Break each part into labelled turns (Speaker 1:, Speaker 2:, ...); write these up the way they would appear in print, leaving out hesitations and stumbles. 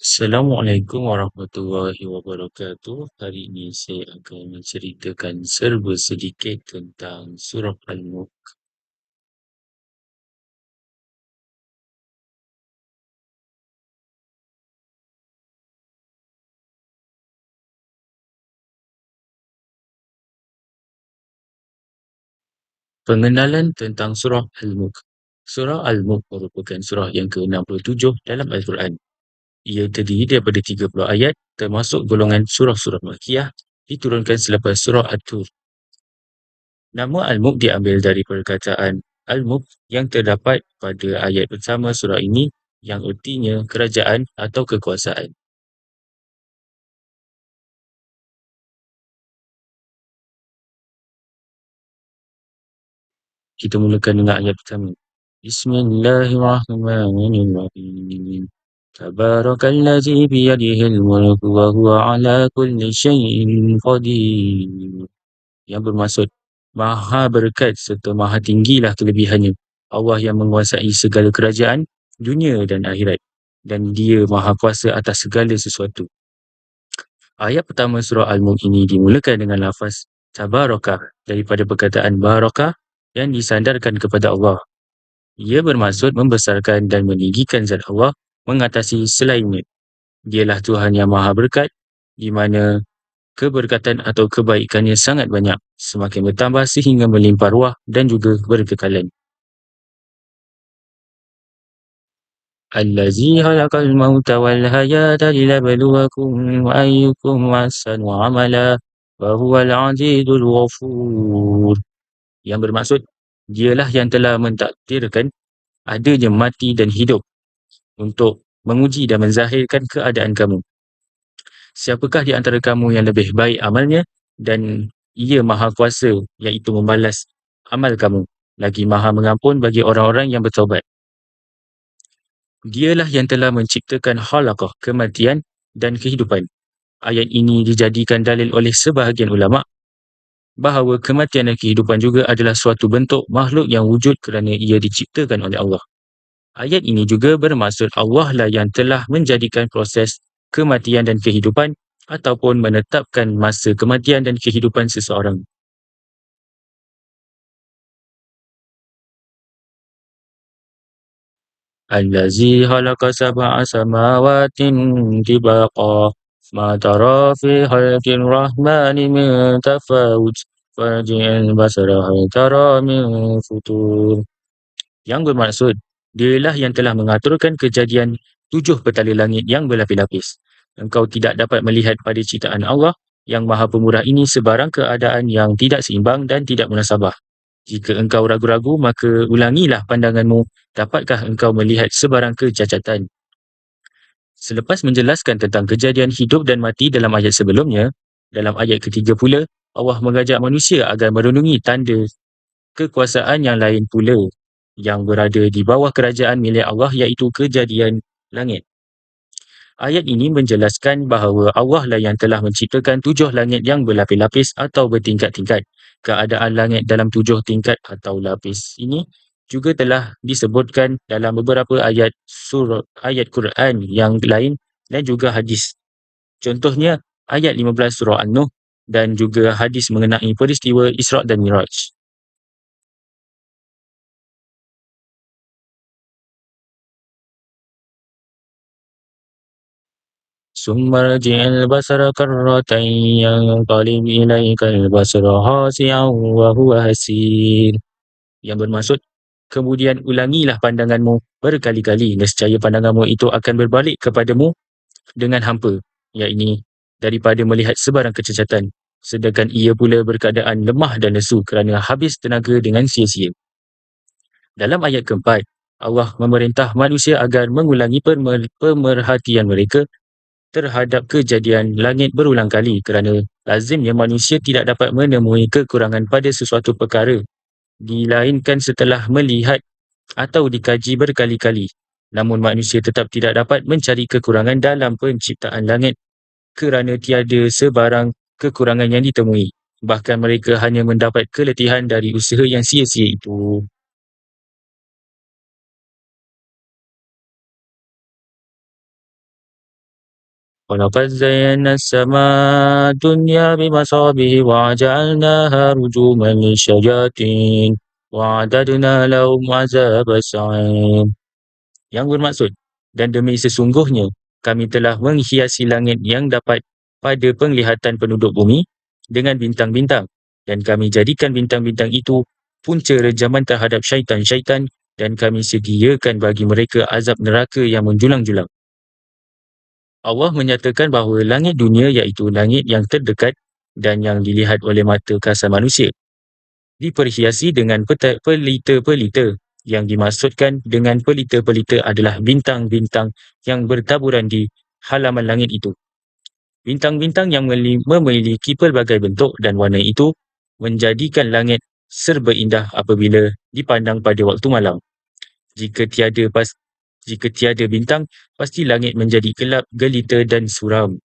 Speaker 1: Assalamualaikum warahmatullahi wabarakatuh. Hari ini saya akan menceritakan serba sedikit tentang Surah Al-Mulk. Pengenalan tentang Surah Al-Mulk. Surah Al-Mulk merupakan surah yang ke-67 dalam Al-Quran. Ia terdiri daripada 30 ayat, termasuk golongan surah-surah Makkiyah, diturunkan selepas Surah At-Tur. Nama Al-Mulk diambil dari perkataan Al-Mulk yang terdapat pada ayat pertama surah ini yang ertinya kerajaan atau kekuasaan. Kita mulakan dengan ayat pertama. Bismillahirrahmanirrahim. Tabarakalladzi biyadihil mulku wa huwa ala kulli syai'in qadir. Yang bermaksud, Maha berkat serta Maha tinggilah kelebihannya. Allah yang menguasai segala kerajaan, dunia dan akhirat. Dan dia Maha kuasa atas segala sesuatu. Ayat pertama surah Al-Mulk ini dimulakan dengan lafaz Tabarakah daripada perkataan Barakah yang disandarkan kepada Allah. Ia bermaksud membesarkan dan meninggikan zat Allah mengatasi selainnya. Dialah Tuhan yang Maha Berkat, di mana keberkatan atau kebaikannya sangat banyak, semakin bertambah sehingga melimpah ruah dan juga berkekalan. Allazi khalaqal mauta wal hayata liyabluwakum ayyukum ahsanu amala wa huwal azizul ghafur. Yang bermaksud, dialah yang telah mentakdirkan adanya mati dan hidup untuk menguji dan menzahirkan keadaan kamu. Siapakah di antara kamu yang lebih baik amalnya, dan ia Maha Kuasa iaitu membalas amal kamu, lagi Maha Mengampun bagi orang-orang yang bertaubat. Dialah yang telah menciptakan khalaqah, kematian dan kehidupan. Ayat ini dijadikan dalil oleh sebahagian ulama bahawa kematian dan kehidupan juga adalah suatu bentuk makhluk yang wujud kerana ia diciptakan oleh Allah. Ayat ini juga bermaksud Allah lah yang telah menjadikan proses kematian dan kehidupan ataupun menetapkan masa kematian dan kehidupan seseorang. Allazi khalaqa sab'a samawatin tibaqa ma tara fi khalqir rahmani min tafawut farji'il basara hal tara min futur. Yang bermaksud, dialah yang telah mengaturkan kejadian 7 petala langit yang berlapis-lapis. Engkau tidak dapat melihat pada ciptaan Allah yang Maha Pemurah ini sebarang keadaan yang tidak seimbang dan tidak munasabah. Jika engkau ragu-ragu, maka ulangilah pandanganmu. Dapatkah engkau melihat sebarang kecacatan? Selepas menjelaskan tentang kejadian hidup dan mati dalam ayat sebelumnya, dalam ayat ketiga pula, Allah mengajak manusia agar merenungi tanda kekuasaan yang lain pula yang berada di bawah kerajaan milik Allah, iaitu kejadian langit. Ayat ini menjelaskan bahawa Allah lah yang telah menciptakan 7 langit yang berlapis-lapis atau bertingkat-tingkat. Keadaan langit dalam 7 tingkat atau lapis ini juga telah disebutkan dalam beberapa ayat Quran yang lain dan juga hadis. Contohnya ayat 15 surah An-Nuh dan juga hadis mengenai peristiwa Isra' dan Miraj. ثم ارجع البصر كرتين ينقلب إليك البصر خاسئا وهو حسير. Yang bermaksud, kemudian ulangilah pandanganmu berkali-kali, nescaya pandanganmu itu akan berbalik kepadamu dengan hampa, yakni daripada melihat sebarang kecacatan, sedangkan ia pula berkeadaan lemah dan lesu kerana habis tenaga dengan sia-sia. Dalam ayat keempat, Allah memerintah manusia agar mengulangi pemerhatian mereka terhadap kejadian langit berulang kali kerana lazimnya manusia tidak dapat menemui kekurangan pada sesuatu perkara dilainkan setelah melihat atau dikaji berkali-kali. Namun manusia tetap tidak dapat mencari kekurangan dalam penciptaan langit kerana tiada sebarang kekurangan yang ditemui. Bahkan mereka hanya mendapat keletihan dari usaha yang sia-sia itu. ولقد زينا السماء الدنيا بمصابيح وجعلناها رجوما للشياطين وأعتدنا لهم عذاب السعير. Yang bermaksud, dan demi sesungguhnya kami telah menghiasi langit yang dapat pada penglihatan penduduk bumi dengan bintang-bintang, dan kami jadikan bintang-bintang itu punca rejaman terhadap syaitan-syaitan, dan kami sediakan bagi mereka azab neraka yang menjulang-julang. Allah menyatakan bahawa langit dunia iaitu langit yang terdekat dan yang dilihat oleh mata kasar manusia, diperhiasi dengan pelita-pelita. Yang dimaksudkan dengan pelita-pelita adalah bintang-bintang yang bertaburan di halaman langit itu. Bintang-bintang yang memiliki pelbagai bentuk dan warna itu menjadikan langit serba indah apabila dipandang pada waktu malam. Jika tiada jika tiada bintang, pasti langit menjadi gelap, gelita dan suram.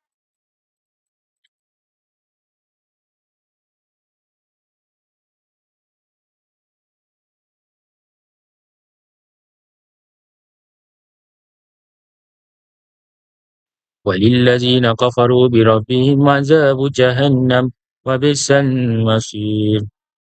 Speaker 1: وَلِلَّذِينَ كَفَرُوا بِرَبِّهِمْ عَذَابُ جَهَنَّمَ وَبِئْسَ الْمَصِيرُ.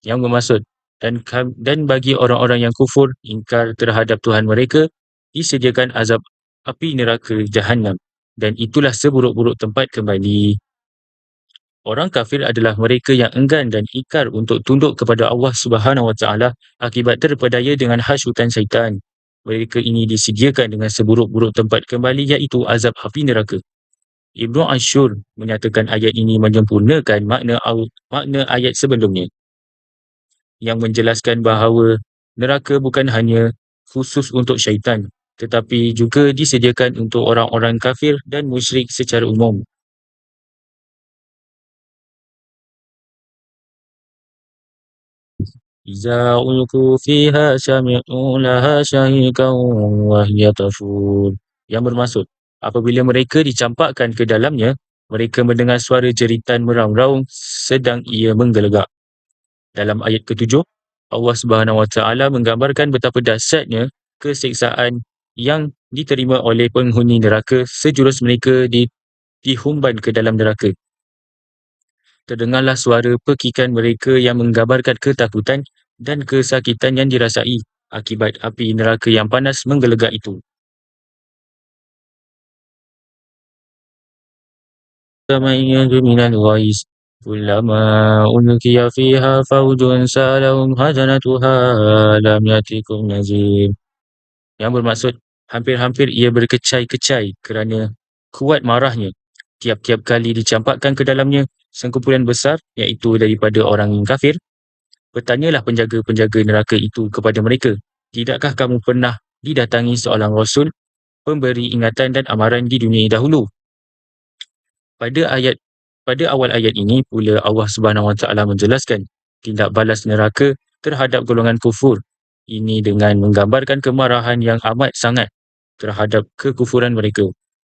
Speaker 1: Yang bermaksud, dan bagi orang-orang yang kufur, ingkar terhadap Tuhan mereka, disediakan azab api neraka Jahannam, dan itulah seburuk-buruk tempat kembali. Orang kafir adalah mereka yang enggan dan ingkar untuk tunduk kepada Allah Subhanahu Wa Taala akibat terpedaya dengan hasutan syaitan. Mereka ini disediakan dengan seburuk-buruk tempat kembali, iaitu azab api neraka. Ibnu Ashur menyatakan ayat ini menyempurnakan makna ayat sebelumnya, yang menjelaskan bahawa neraka bukan hanya khusus untuk syaitan, tetapi juga disediakan untuk orang-orang kafir dan musyrik secara umum. Iza ulqu fiha sami'u laha syahiqan wa hiya tafur. Yang bermaksud, apabila mereka dicampakkan ke dalamnya, mereka mendengar suara jeritan meraung-raung sedang ia menggelegak. Dalam ayat ketujuh, Allah Subhanahu Wa Taala menggambarkan betapa dahsyatnya kesiksaan yang diterima oleh penghuni neraka sejurus mereka dihumban ke dalam neraka. Terdengarlah suara pekikan mereka yang menggambarkan ketakutan dan kesakitan yang dirasai akibat api neraka yang panas menggelegak itu. تميز من الغيظ كلما ألقي فيها فوج سألهم خزنتها لم يأتكم نذير. Yang bermaksud, hampir-hampir ia berkecai-kecai kerana kuat marahnya. Tiap-tiap kali dicampakkan ke dalamnya sekumpulan besar, iaitu daripada orang kafir, bertanyalah penjaga-penjaga neraka itu kepada mereka, "Tidakkah kamu pernah didatangi seorang Rasul, pemberi ingatan dan amaran di dunia dahulu?" Pada ayat pada awal ayat ini pula Allah Subhanahu Wa Taala menjelaskan tindak balas neraka terhadap golongan kufur. Ini dengan menggambarkan kemarahan yang amat sangat terhadap kekufuran mereka.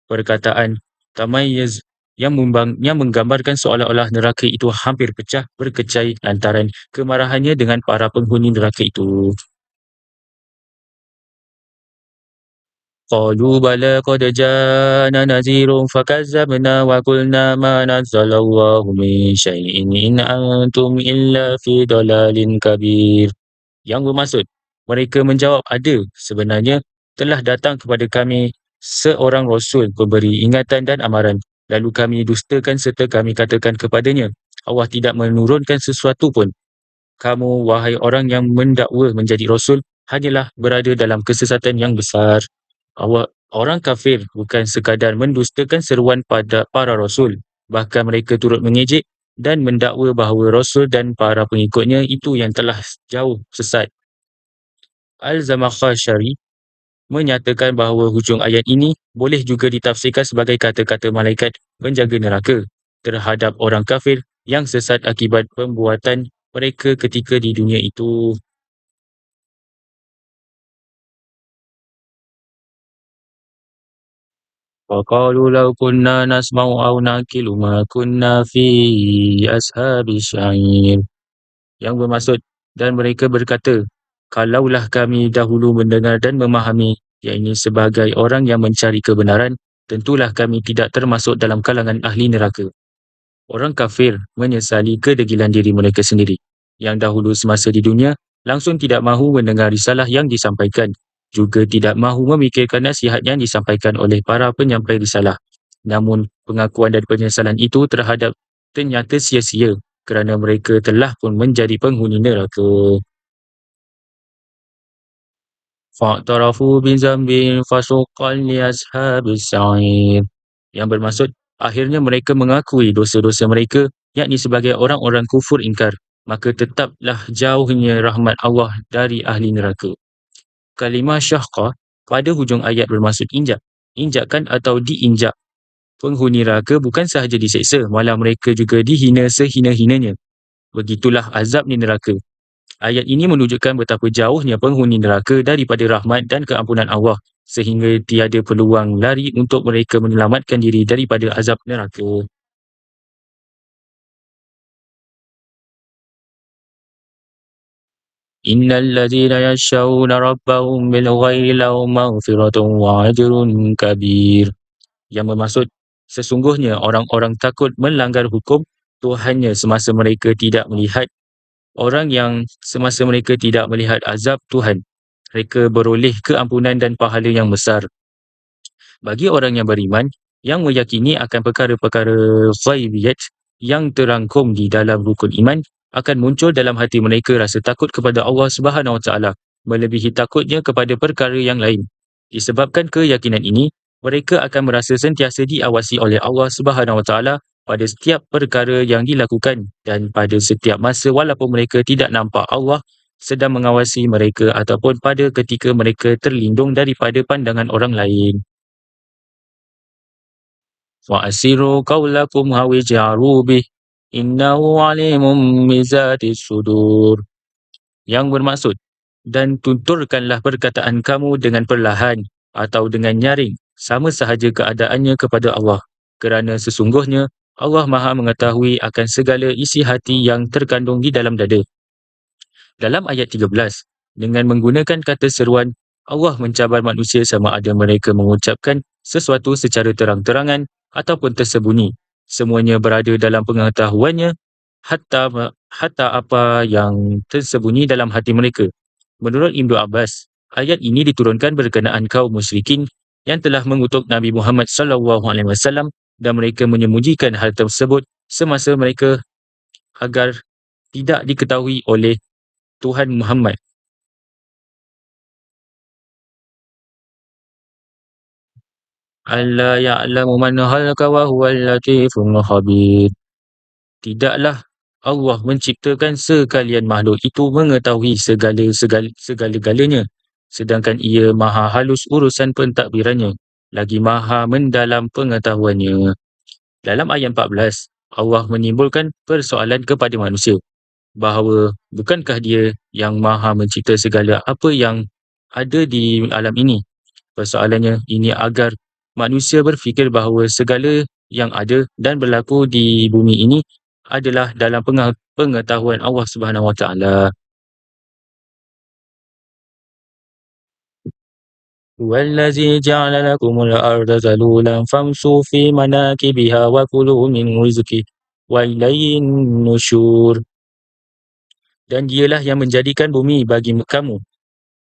Speaker 1: Perkataan tamayyaz yang menggambarkan seolah-olah neraka itu hampir pecah berkecai lantaran kemarahannya dengan para penghuni neraka itu. قالوا بلى قد جاءنا نذير فكذبنا وقلنا ما نزل الله من شيء إن أنتم إلا في ضلال كبير. Yang bermaksud, mereka menjawab, ada, sebenarnya telah datang kepada kami seorang Rasul pemberi ingatan dan amaran. Lalu kami dustakan serta kami katakan kepadanya, Allah tidak menurunkan sesuatu pun. Kamu, wahai orang yang mendakwa menjadi Rasul, hanyalah berada dalam kesesatan yang besar. Orang kafir bukan sekadar mendustakan seruan pada para Rasul, bahkan mereka turut mengejek dan mendakwa bahawa Rasul dan para pengikutnya itu yang telah jauh sesat. Al-Zamakhsyari menyatakan bahawa hujung ayat ini boleh juga ditafsirkan sebagai kata-kata malaikat penjaga neraka terhadap orang kafir yang sesat akibat perbuatan mereka ketika di dunia itu. وَقَالُوا لَوْ كُنَّا نَسْمَعُ أَوْ نَعْقِلُ مَا كُنَّا فِي أَصْحَابِ السَّعِيرِ. Yang bermaksud, dan mereka berkata, kalaulah kami dahulu mendengar dan memahami, yakni sebagai orang yang mencari kebenaran, tentulah kami tidak termasuk dalam kalangan ahli neraka. Orang kafir menyesali kedegilan diri mereka sendiri, yang dahulu semasa di dunia langsung tidak mahu mendengar risalah yang disampaikan, juga tidak mahu memikirkan nasihat yang disampaikan oleh para penyampai risalah. Namun, pengakuan dan penyesalan itu ternyata sia-sia kerana mereka telah pun menjadi penghuni neraka. Fa'tarafu bizambihim fasuqqan liashabis sa'ir. Yang bermaksud, akhirnya mereka mengakui dosa-dosa mereka, yakni sebagai orang-orang kufur ingkar, maka tetaplah jauhnya rahmat Allah dari ahli neraka. Kalimah syahqah pada hujung ayat bermaksud injak, injakan atau diinjak. Penghuni neraka bukan sahaja diseksa, malah mereka juga dihina sehina-hinanya. Begitulah azab di neraka. Ayat ini menunjukkan betapa jauhnya penghuni neraka daripada rahmat dan keampunan Allah, sehingga tiada peluang lari untuk mereka menyelamatkan diri daripada azab neraka. Innal ladzina yakhshawna rabbahum bil ghaibi lahum maghfiratun wa ajrun kabir. Yang bermaksud, sesungguhnya orang-orang takut melanggar hukum Tuhannya semasa mereka tidak melihat orang yang semasa mereka tidak melihat azab Tuhan. Mereka beroleh keampunan dan pahala yang besar. Bagi orang yang beriman, yang meyakini akan perkara-perkara ghaibiyat yang terangkum di dalam rukun iman, akan muncul dalam hati mereka rasa takut kepada Allah Subhanahu Wa Taala, melebihi takutnya kepada perkara yang lain. Disebabkan keyakinan ini, mereka akan merasa sentiasa diawasi oleh Allah Subhanahu Wa Taala pada setiap perkara yang dilakukan dan pada setiap masa, walaupun mereka tidak nampak Allah sedang mengawasi mereka ataupun pada ketika mereka terlindung daripada pandangan orang lain. وَأَسِرُّوا قَوْلَكُمْ أَوِ اجْهَرُوا بِهِ إِنَّهُ عَلِيمٌ بِذَاتِ الصُّدُورِ. Yang bermaksud, dan tuturkanlah perkataan kamu dengan perlahan atau dengan nyaring, sama sahaja keadaannya kepada Allah, kerana sesungguhnya Allah Maha mengetahui akan segala isi hati yang terkandung di dalam dada. Dalam ayat 13, dengan menggunakan kata seruan, Allah mencabar manusia sama ada mereka mengucapkan sesuatu secara terang-terangan ataupun tersembunyi. Semuanya berada dalam pengetahuannya, hatta apa yang tersembunyi dalam hati mereka. Menurut Ibnu Abbas, ayat ini diturunkan berkenaan kaum musyrikin yang telah mengutuk Nabi Muhammad SAW dan mereka menyembunyikan hal tersebut semasa mereka agar tidak diketahui oleh Tuhan Muhammad. Alla ya'lamu man khalqa wa huwal latiful khabir. Tidaklah Allah menciptakan sekalian makhluk itu mengetahui segala-galanya, sedangkan ia maha halus urusan pentadbirannya, lagi maha mendalam pengetahuannya. Dalam ayat 14, Allah menimbulkan persoalan kepada manusia, bahawa bukankah dia yang maha mencipta segala apa yang ada di alam ini? Persoalannya ini agar manusia berfikir bahawa segala yang ada dan berlaku di bumi ini adalah dalam pengetahuan Allah Subhanahu Wa Taala. Wallazi ja'ala lakumul arda zalulan famsu fi manakibiha wa kulu min rizqi wa ilayhin nusyur. Dan dialah yang menjadikan bumi bagi kamu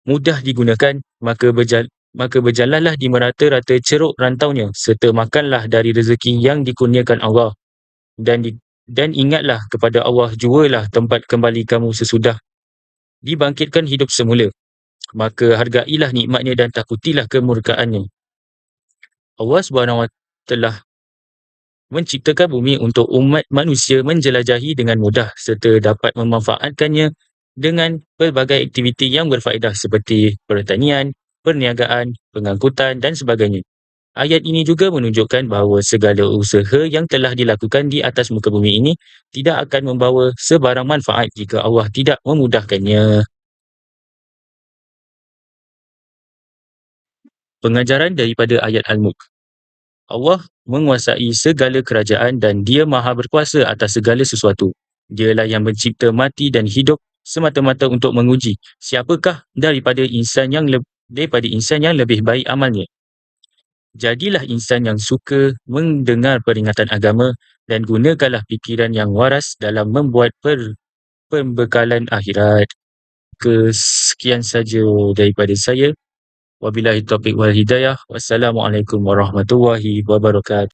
Speaker 1: mudah digunakan, maka berjalanlah di merata-rata ceruk rantaunya, serta makanlah dari rezeki yang dikurniakan Allah. Dan ingatlah kepada Allah jualah tempat kembali kamu sesudah dibangkitkan hidup semula. Maka hargailah nikmatnya dan takutilah kemurkaannya. Allah Subhanahu Wa telah menciptakan bumi untuk umat manusia menjelajahi dengan mudah serta dapat memanfaatkannya dengan pelbagai aktiviti yang berfaedah seperti pertanian, perniagaan, pengangkutan dan sebagainya. Ayat ini juga menunjukkan bahawa segala usaha yang telah dilakukan di atas muka bumi ini tidak akan membawa sebarang manfaat jika Allah tidak memudahkannya. Pengajaran daripada ayat Al-Mulk. Allah menguasai segala kerajaan dan Dia Maha berkuasa atas segala sesuatu. Dialah yang mencipta mati dan hidup semata-mata untuk menguji siapakah daripada insan yang lebih baik amalnya. Jadilah insan yang suka mendengar peringatan agama dan gunakanlah fikiran yang waras dalam membuat pembekalan akhirat. Kesekian saja daripada saya. Wabillahi taufiq wal hidayah. Wassalamualaikum warahmatullahi wabarakatuh.